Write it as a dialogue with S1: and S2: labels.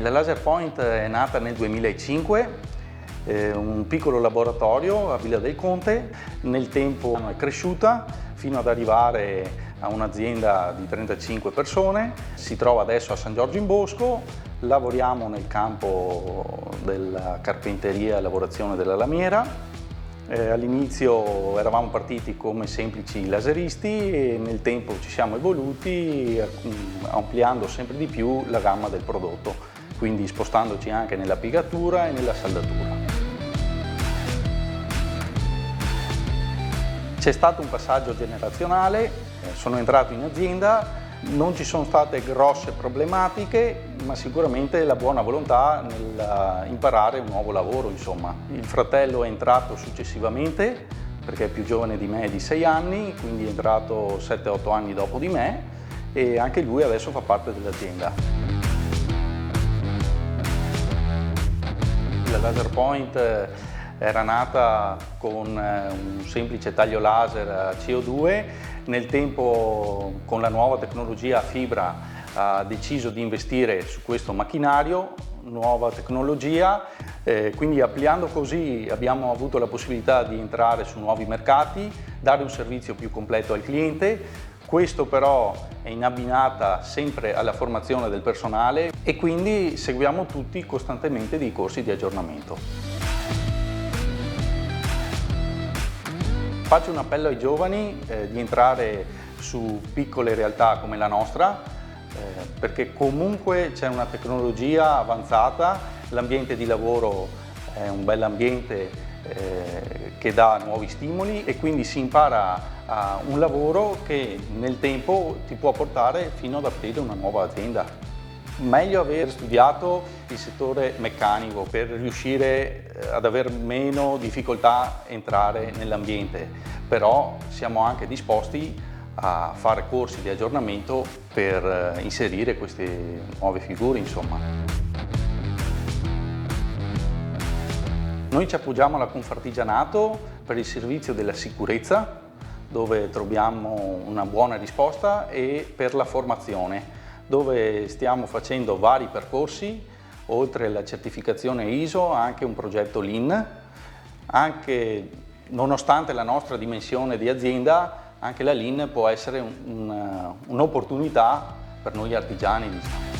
S1: La Laser Point è nata nel 2005, un piccolo laboratorio a Villa del Conte. Nel tempo è cresciuta fino ad arrivare a un'azienda di 35 persone. Si trova adesso a San Giorgio in Bosco. Lavoriamo nel campo della carpenteria e lavorazione della lamiera. All'inizio eravamo partiti come semplici laseristi e nel tempo ci siamo evoluti ampliando sempre di più la gamma del prodotto, quindi spostandoci anche nella piegatura e nella saldatura. C'è stato un passaggio generazionale, sono entrato in azienda, non ci sono state grosse problematiche, ma sicuramente la buona volontà nel imparare un nuovo lavoro, insomma. Il fratello è entrato successivamente, perché è più giovane di me di 6 anni, quindi è entrato 7-8 anni dopo di me e anche lui adesso fa parte dell'azienda. La Laser Point era nata con un semplice taglio laser a CO2, nel tempo con la nuova tecnologia a fibra ha deciso di investire su questo macchinario, nuova tecnologia, quindi ampliando così abbiamo avuto la possibilità di entrare su nuovi mercati, dare un servizio più completo al cliente. Questo però è in abbinata sempre alla formazione del personale e quindi seguiamo tutti costantemente dei corsi di aggiornamento. Faccio un appello ai giovani di entrare su piccole realtà come la nostra, perché comunque c'è una tecnologia avanzata, l'ambiente di lavoro è un bell'ambiente che dà nuovi stimoli e quindi si impara a un lavoro che nel tempo ti può portare fino ad aprire una nuova azienda. Meglio aver studiato il settore meccanico per riuscire ad avere meno difficoltà a entrare nell'ambiente, però siamo anche disposti a fare corsi di aggiornamento per inserire queste nuove figure, insomma. Noi ci appoggiamo alla Confartigianato per il servizio della sicurezza, dove troviamo una buona risposta, e per la formazione, dove stiamo facendo vari percorsi, oltre alla certificazione ISO, anche un progetto Lean. Anche nonostante la nostra dimensione di azienda, anche la Lean può essere un'opportunità per noi artigiani, diciamo.